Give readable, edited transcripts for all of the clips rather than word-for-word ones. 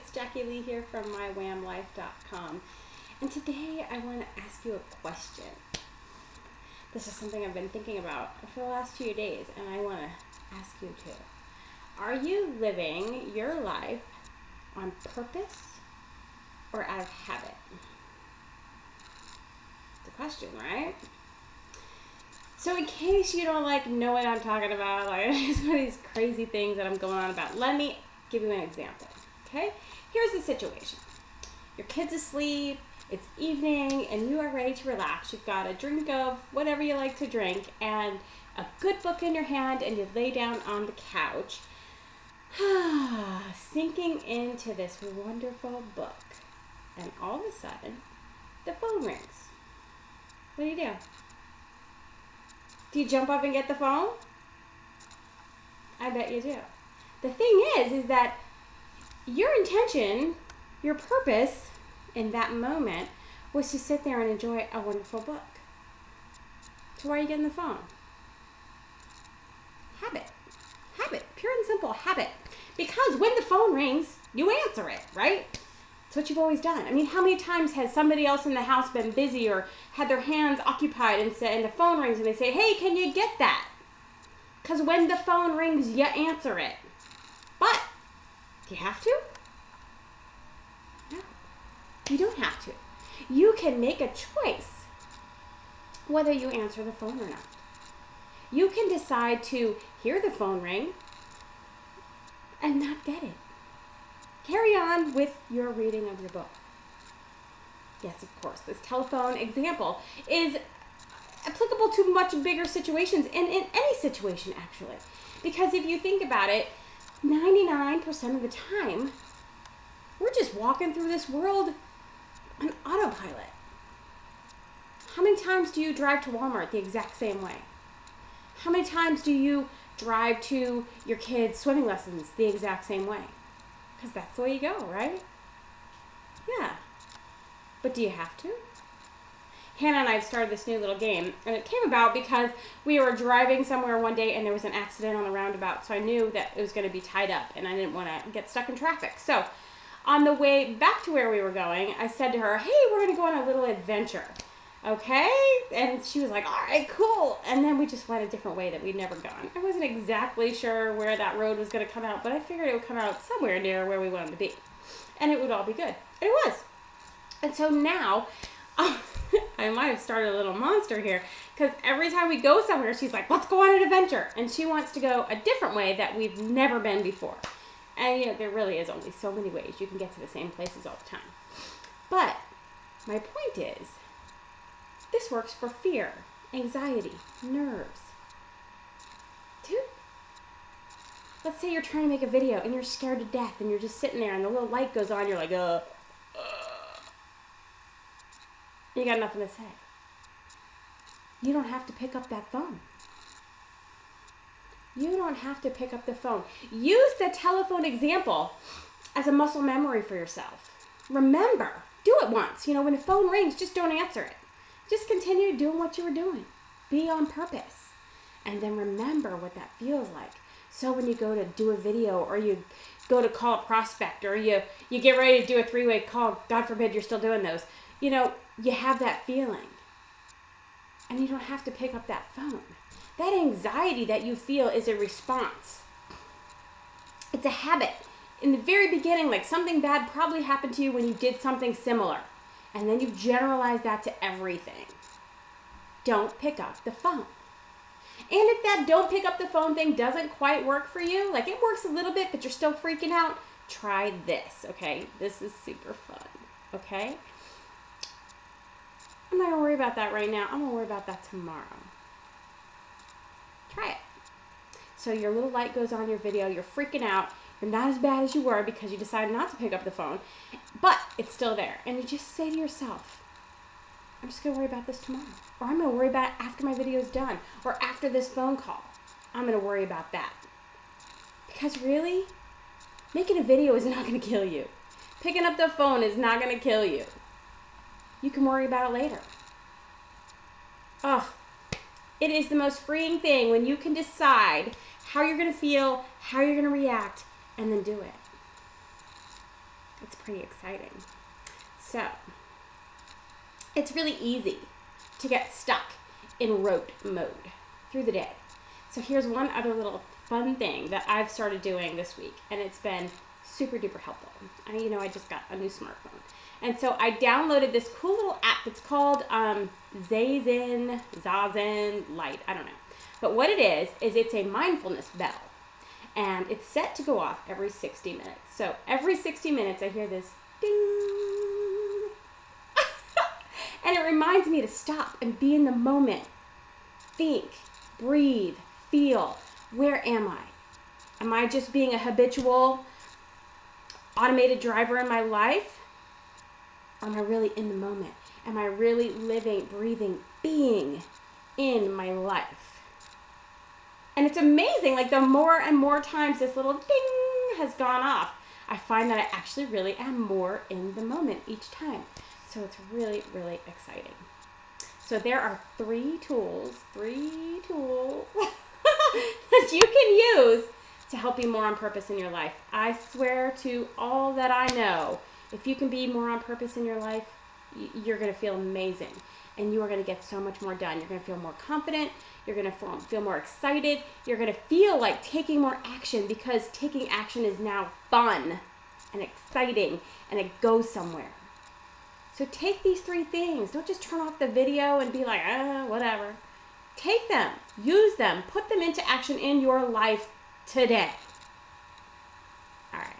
it's Jackie Lee here from mywhamlife.com, and today I want to ask you a question. This is something I've been thinking about for the last few days, and I want to ask you too. Are you living your life on purpose or out of habit? It's a question, right? So in case you don't know what I'm talking about, some of these crazy things that I'm going on about, let me give you an example, okay? Here's the situation. Your kid's asleep, it's evening, and you are ready to relax. You've got a drink of whatever you like to drink and a good book in your hand, and you lay down on the couch, sinking into this wonderful book. And all of a sudden, the phone rings. What do? Do you jump up and get the phone? I bet you do. The thing is that your intention, your purpose in that moment was to sit there and enjoy a wonderful book. So why are you getting the phone? Habit. Habit. Pure and simple habit. Because when the phone rings, you answer it, right? It's what you've always done. I mean, how many times has somebody else in the house been busy or had their hands occupied and the phone rings and they say, hey, can you get that? Because when the phone rings, you answer it. But, do you have to? No, you don't have to. You can make a choice whether you answer the phone or not. You can decide to hear the phone ring and not get it. Carry on with your reading of your book. Yes, of course, this telephone example is applicable to much bigger situations and in any situation, actually. Because if you think about it, 99% of the time, we're just walking through this world on autopilot. How many times do you drive to Walmart the exact same way? How many times do you drive to your kids' swimming lessons the exact same way? Because that's the way you go, right? Yeah. But do you have to? Hannah and I have started this new little game, and it came about because we were driving somewhere one day and there was an accident on the roundabout, so I knew that it was going to be tied up and I didn't want to get stuck in traffic. So on the way back to where we were going, I said to her, hey, we're going to go on a little adventure, okay? And she was like, all right, cool. And then we just went a different way that we'd never gone. I wasn't exactly sure where that road was going to come out, but I figured it would come out somewhere near where we wanted to be, and it would all be good. And it was. And so now, I might have started a little monster here, because every time we go somewhere, she's like, let's go on an adventure. And she wants to go a different way that we've never been before. And, there really is only so many ways you can get to the same places all the time. But my point is, this works for fear, anxiety, nerves. Dude, let's say you're trying to make a video and you're scared to death and you're just sitting there and the little light goes on, you're like, you got nothing to say. You don't have to pick up that phone. You don't have to pick up the phone. Use the telephone example as a muscle memory for yourself. Remember, do it once. When the phone rings, just don't answer it. Just continue doing what you were doing. Be on purpose. And then remember what that feels like. So when you go to do a video or you go to call a prospect or you get ready to do a 3-way call, God forbid you're still doing those, you have that feeling. And you don't have to pick up that phone. That anxiety that you feel is a response. It's a habit. In the very beginning, something bad probably happened to you when you did something similar. And then you've generalized that to everything. Don't pick up the phone. And if that don't pick up the phone thing doesn't quite work for you, it works a little bit, but you're still freaking out, try this, okay? This is super fun, okay? I'm not going to worry about that right now. I'm going to worry about that tomorrow. Try it. So your little light goes on your video. You're freaking out. You're not as bad as you were because you decided not to pick up the phone. But it's still there. And you just say to yourself, I'm just going to worry about this tomorrow. Or I'm going to worry about it after my video is done. Or after this phone call. I'm going to worry about that. Because really, making a video is not going to kill you. Picking up the phone is not going to kill you. You can worry about it later. Oh, it is the most freeing thing when you can decide how you're going to feel, how you're going to react, and then do it. It's pretty exciting. So, it's really easy to get stuck in rote mode through the day. So here's one other little fun thing that I've started doing this week, and it's been super duper helpful. I just got a new smartphone. And so I downloaded this cool little app. It's called Zazen Light. I don't know. But what it is it's a mindfulness bell. And it's set to go off every 60 minutes. So every 60 minutes I hear this ding. And it reminds me to stop and be in the moment. Think, breathe, feel. Where am I? Am I just being a habitual automated driver in my life? Or am I really in the moment? Am I really living, breathing, being in my life? And it's amazing, like the more and more times this little ding has gone off, I find that I actually really am more in the moment each time. So it's really, really exciting. So there are three tools that you can use to help you more on purpose in your life. I swear to all that I know, if you can be more on purpose in your life, you're going to feel amazing. And you are going to get so much more done. You're going to feel more confident. You're going to feel more excited. You're going to feel like taking more action, because taking action is now fun and exciting, and it goes somewhere. So take these three things. Don't just turn off the video and be like, whatever. Take them, use them, put them into action in your life today. All right.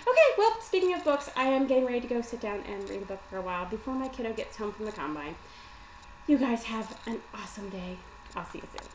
Okay, well, speaking of books, I am getting ready to go sit down and read a book for a while before my kiddo gets home from the combine. You guys have an awesome day. I'll see you soon.